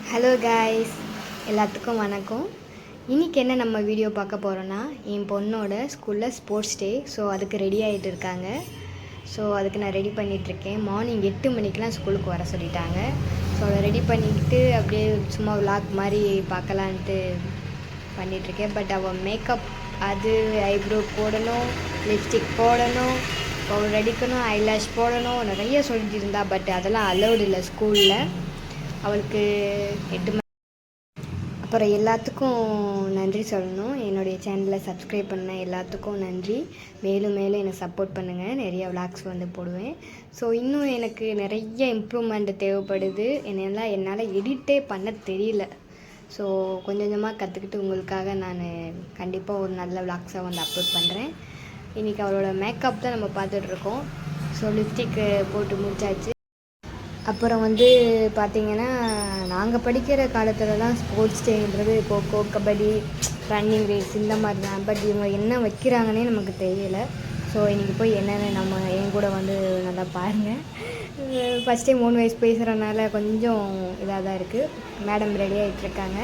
Hello guys, எல்லாத்துக்கும் வணக்கம். இன்றைக்கி என்ன நம்ம வீடியோ பார்க்க போகிறோன்னா, என் பொண்ணோட ஸ்கூலில் ஸ்போர்ட்ஸ் டே. ஸோ அதுக்கு ரெடி ஆகிட்டு இருக்காங்க. ஸோ அதுக்கு நான் ரெடி பண்ணிகிட்ருக்கேன். மார்னிங் 8 மணிக்கெலாம் ஸ்கூலுக்கு வர சொல்லிட்டாங்க. ஸோ அதை ரெடி பண்ணிக்கிட்டு அப்படியே சும்மா விளாக் மாதிரி பார்க்கலான்ட்டு பண்ணிகிட்ருக்கேன். பட் அவள் மேக்கப், அது ஐப்ரோ போடணும், லிப்ஸ்டிக் போடணும், பவுடர் அடிக்கணும், ஐலாஷ் போடணும், நிறைய சொல்லிட்டு இருந்தா. பட் அதெல்லாம் அலௌடு இல்லை ஸ்கூலில். அவளுக்கு 8 மணி. அப்புறம் எல்லாத்துக்கும் நன்றி சொல்லணும். என்னுடைய சேனலை சப்ஸ்கிரைப் பண்ண எல்லாத்துக்கும் நன்றி. மேலும் மேலும் என்னை சப்போர்ட் பண்ணுங்கள். நிறைய விளாக்ஸ் வந்து போடுவேன். ஸோ இன்னும் எனக்கு நிறைய இம்ப்ரூவ்மெண்ட் தேவைப்படுது. என்னால் எடிட்டே பண்ண தெரியல. ஸோ கொஞ்சம் கொஞ்சமாக கற்றுக்கிட்டு உங்களுக்காக நான் கண்டிப்பாக ஒரு நல்ல விளாக்ஸாக வந்து அப்லோட் பண்ணுறேன். இன்றைக்கி அவளோட மேக்கப் தான் நம்ம பார்த்துட்ருக்கோம். ஸோ லிப்ஸ்டிக்கு போட்டு முடிச்சாச்சு. அப்புறம் வந்து பார்த்திங்கன்னா, நாங்கள் படிக்கிற காலத்துலலாம் ஸ்போர்ட்ஸ் டேன்றது கோகோ, கபடி, ரன்னிங் ரேஸ் இந்த மாதிரி தான். பட் இவங்க என்ன வைக்கிறாங்கன்னே நமக்கு தெரியலை. ஸோ இன்றைக்கி போய் என்னென்ன நம்ம என் கூட வந்து நல்லா பாருங்கள். ஃபஸ்ட் டைம் 3 வயசு பேசுகிறனால கொஞ்சம் இதாக தான் இருக்குது. மேடம் ரெடி ஆகிட்டுருக்காங்க.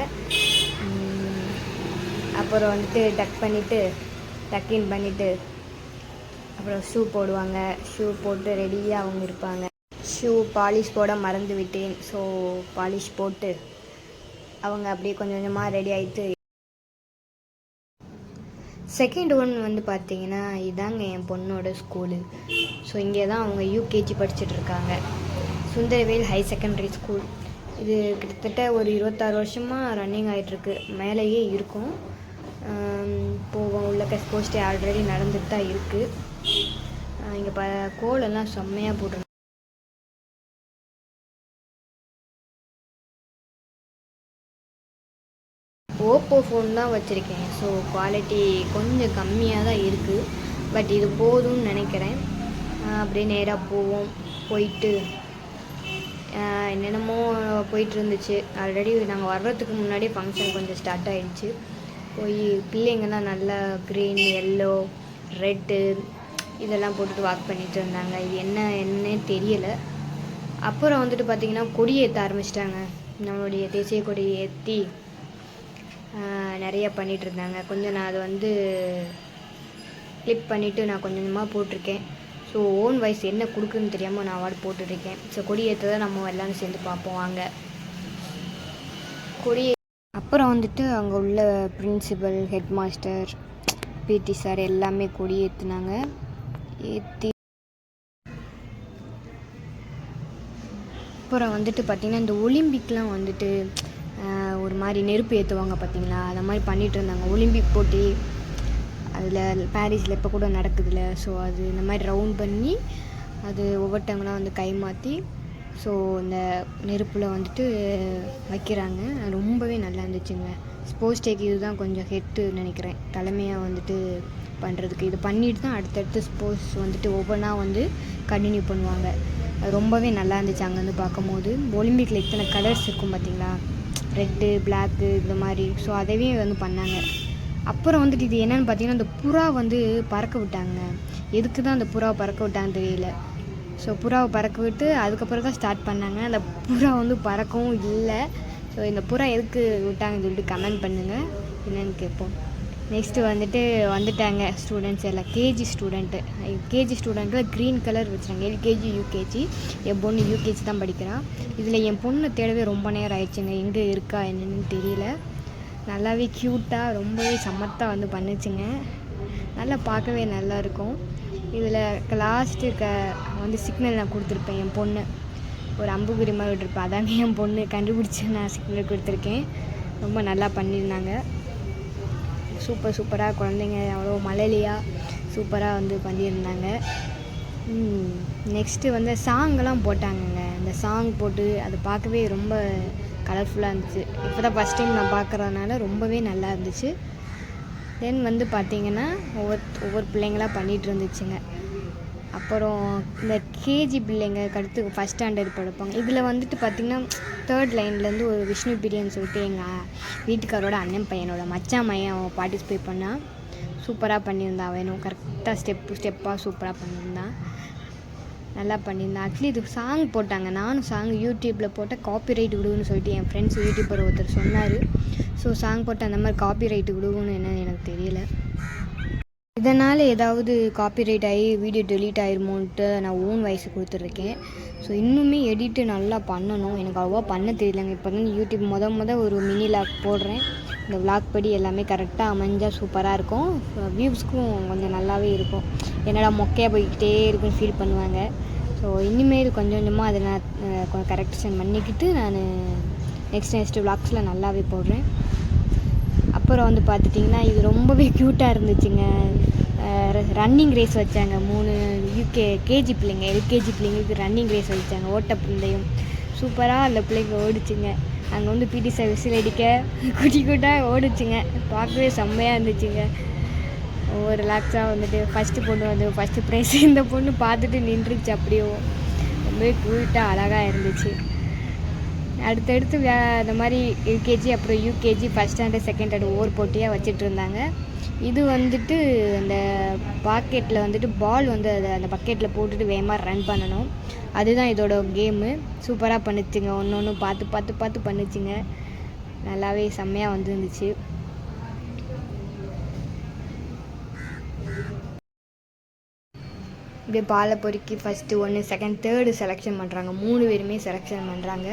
அப்புறம் வந்துட்டு டக்கின் பண்ணிவிட்டு அப்புறம் ஷூ போடுவாங்க. ஷூ போட்டு ரெடியாக அவங்க இருப்பாங்க. ஷூ பாலிஷ் போட மறந்து விட்டேன். ஸோ பாலிஷ் போட்டு அவங்க அப்படியே கொஞ்சம் கொஞ்சமாக ரெடி ஆகிட்டு, செகண்ட் ஒன் வந்து பார்த்திங்கன்னா, இதாங்க என் பொண்ணோட ஸ்கூலு. ஸோ இங்கே தான் அவங்க யூகேஜி படிச்சுட்ருக்காங்க. Sundaravel high secondary school. இது கிட்டத்தட்ட ஒரு 26 வருஷமாக ரன்னிங் ஆகிட்டுருக்கு. மேலேயே இருக்கும். போவோம் உள்ள ஸ்போர்ட்ஸ் டே ஆல்ரெடி நடந்துட்டு தான் இருக்குது. இங்கே கோலெல்லாம் செம்மையாக போட்டுருங்க. ஓப்போ ஃபோன் தான் வச்சுருக்கேன். ஸோ குவாலிட்டி கொஞ்சம் கம்மியாக தான் இருக்குது. பட் இது போதும்னு நினைக்கிறேன். அப்படியே நேராக போயிட்டு என்னென்னமோ போயிட்டு இருந்துச்சு. ஆல்ரெடி நாங்கள் வர்றதுக்கு முன்னாடி ஃபங்க்ஷன் கொஞ்சம் ஸ்டார்ட் ஆகிடுச்சு. போய் பிள்ளைங்கள்லாம் நல்லா க்ரீன், எல்லோ, ரெட்டு இதெல்லாம் போட்டுட்டு வாக் பண்ணிகிட்டு இருந்தாங்க. இது என்னன்னே தெரியலை. அப்புறம் வந்துட்டு பார்த்திங்கன்னா, கொடி ஏற்ற ஆரம்பிச்சிட்டாங்க. நம்மளுடைய தேசிய கொடி ஏற்றி நிறையா பண்ணிகிட்டு இருந்தாங்க. கொஞ்சம் நான் அதை வந்து கிளிப் பண்ணிவிட்டு நான் கொஞ்சம் கொஞ்சமாக போட்டிருக்கேன். ஸோ ஓன் வாய்ஸ் என்ன கொடுக்குன்னு தெரியாமல் நான் அவார்டு போட்டுருக்கேன். ஸோ கொடி ஏற்றதை நம்ம எல்லோரும் சேர்ந்து பார்ப்போம் வாங்க. கொடி அப்புறம் வந்துட்டு அங்கே உள்ள பிரின்சிபல், ஹெட் மாஸ்டர், பிடி சார் எல்லாமே கொடி ஏற்றுனாங்க. ஏற்றி அப்புறம் வந்துட்டு பார்த்திங்கன்னா, இந்த ஒலிம்பிக்லாம் வந்துட்டு ஒரு மாதிரி நெருப்பு ஏற்றுவாங்க பார்த்திங்களா, அதை மாதிரி பண்ணிகிட்டு இருந்தாங்க. ஒலிம்பிக் போட்டி அதில் பாரிஸில் இப்போ கூட நடக்குதுல்ல. ஸோ அது இந்த மாதிரி ரவுண்ட் பண்ணி அது ஒவ்வொருத்தவங்களாம் வந்து கை மாற்றி ஸோ இந்த நெருப்பில் வந்துட்டு வைக்கிறாங்க. ரொம்பவே நல்லா இருந்துச்சுங்க. ஸ்போர்ட்ஸ் டேக்கு இதுதான் கொஞ்சம் ஹெட்டு நினைக்கிறேன், தலைமையாக வந்துட்டு பண்ணுறதுக்கு. இது பண்ணிட்டு தான் அடுத்தடுத்து ஸ்போர்ட்ஸ் வந்துட்டு ஒவ்வொன்றா வந்து கண்டினியூ பண்ணுவாங்க. அது ரொம்பவே நல்லா இருந்துச்சு அங்கேருந்து பார்க்கும்போது. ஒலிம்பிக்கில் இத்தனை கலர்ஸ் இருக்கும் பார்த்திங்களா, ரெட்டு, பிளாக்கு இந்த மாதிரி. ஸோ அதவே வந்து பண்ணாங்க. அப்புறம் வந்துட்டு இது என்னென்னு பார்த்தீங்கன்னா, அந்த புறா வந்து பறக்க விட்டாங்க. எதுக்கு தான் அந்த புறாவை பறக்க விட்டாங்கன்னு தெரியல. ஸோ புறாவை பறக்க விட்டு அதுக்கப்புறம் தான் ஸ்டார்ட் பண்ணாங்க. அந்த புறா வந்து பறக்கவும் இல்லை. ஸோ இந்த புறா எதுக்கு விட்டாங்கன்னு சொல்லிட்டு கமெண்ட் பண்ணுங்கள், என்னென்னு கேட்போம். நெக்ஸ்ட்டு வந்துட்டாங்க ஸ்டூடெண்ட்ஸ் எல்லாம். கேஜி ஸ்டூடெண்ட்டில் க்ரீன் கலர் வச்சுருங்க. LKG, UKG. என் பொண்ணு யூகேஜி தான் படிக்கிறான். இதில் என் பொண்ணை தேடவே ரொம்ப நேரம் ஆயிடுச்சுங்க. எங்கே இருக்கா என்னென்னு தெரியல. நல்லாவே க்யூட்டாக ரொம்பவே சமத்தாக வந்து பண்ணிச்சுங்க. நல்லா பார்க்கவே நல்லாயிருக்கும். இதில் லாஸ்ட்டு வந்து சிக்னல் நான் கொடுத்துருப்பேன். என் பொண்ணு ஒரு அம்புக்குறி மாதிரி விட்டுருப்பேன். அதாங்க என் பொண்ணு கண்டுபிடிச்சி நான் சிக்னல் கொடுத்துருக்கேன். ரொம்ப நல்லா பண்ணியிருந்தாங்க. சூப்பராக குழந்தைங்க அவ்வளோ மழலையாக சூப்பராக வந்து பண்ணியிருந்தாங்க. நெக்ஸ்ட்டு வந்து சாங்கெல்லாம் போட்டாங்கங்க. அந்த சாங் போட்டு அது பார்க்கவே ரொம்ப கலர்ஃபுல்லாக இருந்துச்சு. இப்போ தான் ஃபஸ்ட் டைம் நான் பார்க்குறதுனால ரொம்பவே நல்லா இருந்துச்சு. தென் வந்து பார்த்திங்கன்னா, ஒவ்வொரு பிள்ளைங்களாக பண்ணிகிட்டு இருந்துச்சுங்க. அப்புறம் இந்த கேஜி பிள்ளைங்க அடுத்து ஃபஸ்ட் ஸ்டாண்டர்ட் படிப்பாங்க. இதில் வந்துட்டு பார்த்திங்கன்னா, 3rd லைன்லேருந்து ஒரு விஷ்ணு பிரியன்னு சொல்லிட்டு எங்கள் வீட்டுக்காரோட அண்ணன் பையனோட மச்சான் மையன் அவன் பார்ட்டிசிபேட் பண்ணால் சூப்பராக பண்ணியிருந்தான். அவனும் கரெக்டாக ஸ்டெப்பாக சூப்பராக பண்ணியிருந்தான். நல்லா பண்ணியிருந்தேன். ஆக்சுவலி இது சாங் போட்டாங்க. நானும் சாங் யூடியூப்பில் போட்டால் காப்பிரைட் விடுவோன்னு சொல்லிட்டு என் ஃப்ரெண்ட்ஸ் யூடியூபர் ஒருத்தர் சொன்னார். ஸோ சாங் போட்டால் அந்த மாதிரி காப்பிரைட் விடுவோன்னு என்னன்னு எனக்கு தெரியல. இதனால் ஏதாவது காப்பிரைட் ஆகி வீடியோ டெலீட் ஆயிருமோன்ட்டு நான் ஓன் வாய்ஸ் கொடுத்துருக்கேன். ஸோ இன்னுமே எடிட்டு நல்லா பண்ணணும். எனக்கு அவ்வளோவா பண்ண தெரியலங்க. இப்போ தான் யூடியூப் ஒரு மினி லாக் போடுறேன். இந்த விளாக் படி எல்லாமே கரெக்டாக அமைஞ்சால் சூப்பராக இருக்கும். வியூஸ்க்கும் கொஞ்சம் நல்லாவே இருக்கும். என்னடா மொக்கையாக போய்கிட்டே இருக்குன்னு ஃபீல் பண்ணுவாங்க. ஸோ இனிமேல் கொஞ்சம் கொஞ்சமாக அதை நான் கொஞ்சம் கரெக்ஷன் பண்ணிக்கிட்டு நான் நெக்ஸ்ட் விளாக்ஸில் நல்லாவே போடுறேன். அப்புறம் வந்து பார்த்துட்டிங்கன்னா இது ரொம்பவே க்யூட்டாக இருந்துச்சுங்க. ரன்னிங் ரேஸ் வச்சாங்க. 3 கேஜி பிள்ளைங்க, எல்கேஜி பிள்ளைங்களுக்கு ரன்னிங் ரேஸ் வச்சாங்க. ஓட்டப்பந்தயம் சூப்பராக அந்த பிள்ளைங்க ஓடிச்சுங்க. அங்கே வந்து பிடி சார் விசில் அடிக்க கூட்டாக ஓடிச்சுங்க. பார்க்கவே செம்மையாக இருந்துச்சுங்க. ஒவ்வொரு ரிலாக்ஸாக வந்துட்டு ஃபஸ்ட்டு பொண்ணு வந்து ஃபஸ்ட்டு ப்ரைஸ் இந்த பொண்ணு பார்த்துட்டு நின்றுச்சு. அப்படியே ரொம்பவே க்யூட்டாக அழகாக இருந்துச்சு. அடுத்தடுத்து இந்த மாதிரி எல்கேஜி அப்புறம் UKG first standard second standard ஒவ்வொரு போட்டியாக வச்சுட்டு இருந்தாங்க. இது வந்துட்டு அந்த பாக்கெட்டில் வந்துட்டு பால் வந்து அதை அந்த பக்கெட்டில் போட்டுட்டு வேகமாக ரன் பண்ணணும். அதுதான் இதோட கேமு. சூப்பராக பண்ணுச்சுங்க. ஒன்று ஒன்று பார்த்து பண்ணுச்சுங்க. நல்லாவே செம்மையாக வந்துருந்துச்சு. இப்படியே பாலை பொறுக்கி ஃபஸ்ட்டு 1 செகண்ட் தேர்டு செலெக்ஷன் பண்ணுறாங்க. 3 பேருமே செலெக்ஷன் பண்ணுறாங்க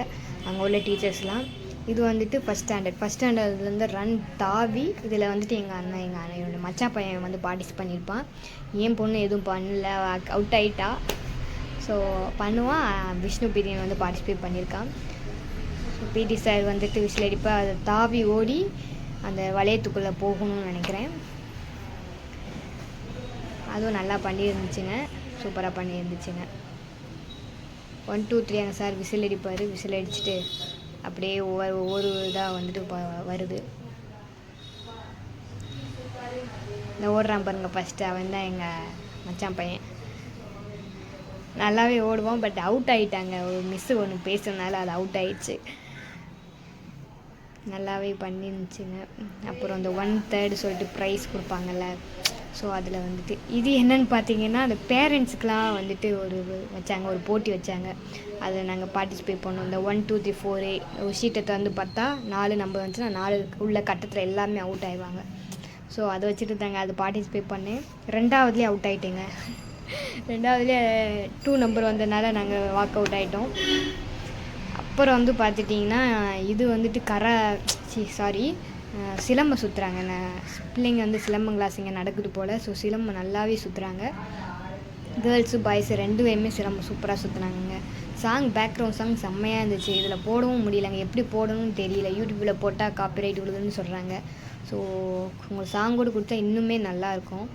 அங்கே உள்ள டீச்சர்ஸ்லாம். இது வந்துட்டு ஃபஸ்ட் ஸ்டாண்டர்ட்லேருந்து ரன் தாவி இதில் வந்துட்டு எங்கள் அண்ணன் என்னோடய மச்சா பையன் வந்து பார்ட்டிசிபேட் பண்ணியிருப்பான். என் பொண்ணு எதுவும் பண்ணல, அவுட் ஆகிட்டா. ஸோ பண்ணுவான். விஷ்ணு பிரியன் வந்து பார்ட்டிசிபேட் பண்ணியிருக்கான். ஸோ பிடி சார் வந்துட்டு விசில் அடிப்பா அதை தாவி ஓடி அந்த வளையத்துக்குள்ளே போகணும்னு நினைக்கிறேன். அதுவும் நல்லா பண்ணியிருந்துச்சுங்க. சூப்பராக பண்ணியிருந்துச்சுங்க. 1 2 3 அங்கே சார் விசில் அடிப்பார். விசில் அடிச்சுட்டு அப்படியே ஒவ்வொரு இதாக வந்துட்டு வருது. இந்த ஓடுறான் பாருங்க ஃபஸ்ட்டு, அவன் தான் எங்கள் மச்சான் பையன். நல்லாவே ஓடுவான். பட் அவுட் ஆகிட்டாங்க. ஒரு மிஸ்ஸு ஒன்று பேசுனதுனால அது அவுட் ஆகிடுச்சு. நல்லாவே பண்ணிருந்துச்சுங்க. அப்புறம் அந்த 1/3 சொல்லிட்டு ப்ரைஸ் கொடுப்பாங்கல்ல. ஸோ அதில் வந்துட்டு இது என்னென்னு பார்த்தீங்கன்னா அந்த பேரண்ட்ஸுக்கெலாம் வந்துட்டு ஒரு போட்டி வச்சாங்க. அதில் நாங்கள் பார்ட்டிசிபேட் பண்ணோம். இந்த 1 2 3 4 ஒரு ஷீட்டை திறந்து பார்த்தா 4 நம்பர் வந்துச்சுன்னா 4 உள்ள கட்டத்தில் எல்லாமே அவுட் ஆயிடுவாங்க. ஸோ அதை வச்சுட்டு தாங்க அது பார்ட்டிசிபேட் பண்ணேன். 2வதுலேயே அவுட் ஆகிட்டேங்க. 2வதுலேயே 2 நம்பர் வந்ததுனால நாங்கள் வாக் அவுட் ஆகிட்டோம். அப்புறம் வந்து பார்த்துட்டிங்கன்னா இது வந்துட்டு சிலம்பம் சுற்றுறாங்க. பிள்ளைங்க வந்து சிலம்பம் கிளாஸ் இங்கே நடக்குது போல். ஸோ சிலம்பம் நல்லாவே சுற்றுறாங்க. கேர்ள்ஸு பாய்ஸு 2 பேருமே சிலம்பம் சூப்பராக சுற்றுனாங்க. பேக்ரவுண்ட் சாங் செம்மையாக இருந்துச்சு. இதில் போடவும் முடியலங்க. எப்படி போடணும்னு தெரியல. யூடியூப்பில் போட்டால் காப்பிரைட் விடுதுன்னு சொல்கிறாங்க. ஸோ உங்கள் சாங் கூட கொடுத்தா இன்னுமே நல்லாயிருக்கும்.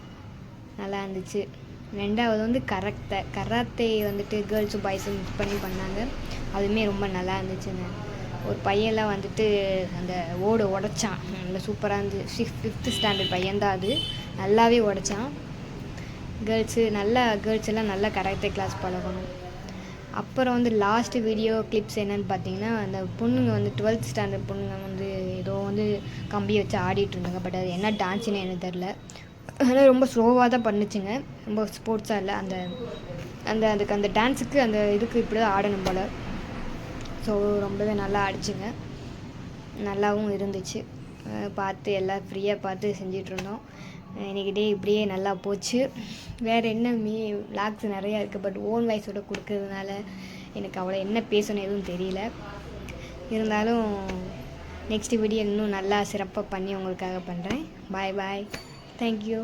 நல்லா இருந்துச்சு. 2வது வந்து கராத்தே வந்துட்டு கேர்ள்ஸும் பாய்ஸும் மிக்ஸ் பண்ணி பண்ணாங்க. அதுவுமே ரொம்ப நல்லா இருந்துச்சுங்க. ஒரு பையன்லாம் வந்துட்டு அந்த உடைச்சான். நல்லா சூப்பராக இருந்துச்சு. 5th ஸ்டாண்டர்ட் பையன்தான் அது. நல்லாவே உடைச்சான். கேர்ள்ஸ் எல்லாம் நல்லா கராத்தே கிளாஸ் பழகணும். அப்புறம் வந்து லாஸ்ட் வீடியோ கிளிப்ஸ் என்னென்னு பார்த்தீங்கன்னா அந்த பொண்ணுங்க வந்து 12th ஸ்டாண்டர்ட் பொண்ணுங்க வந்து ஏதோ வந்து கம்பியை வச்சு ஆடிட்டு இருந்தாங்க. பட் அது என்ன டான்ஸுன்னு எனக்கு தெரில. அதனால் ரொம்ப ஸ்லோவாக தான் பண்ணுச்சுங்க. ரொம்ப ஸ்போர்ட்ஸாக இல்லை. அதுக்கு அந்த டான்ஸுக்கு அந்த இதுக்கு இப்படி தான் ஆடணும் போல். ஸோ ரொம்பவே நல்லா ஆடிச்சுங்க. நல்லாவும் இருந்துச்சு. பார்த்து எல்லாம் ஃப்ரீயாக பார்த்து செஞ்சிட்ருந்தோம். இன்றைக்கி டே இப்படியே நல்லா போச்சு. வேறு என்ன விளாக்ஸ் நிறையா இருக்குது. பட் ஓன் வாய்ஸோடு கொடுக்கறதுனால எனக்கு அவ்வளோ என்ன பேசணும் எதுவும் தெரியல. இருந்தாலும் நெக்ஸ்ட் வீடியோ இன்னும் நல்லா சிறப்பாக பண்ணி உங்களுக்காக பண்ணுறேன். பாய். தேங்க்யூ.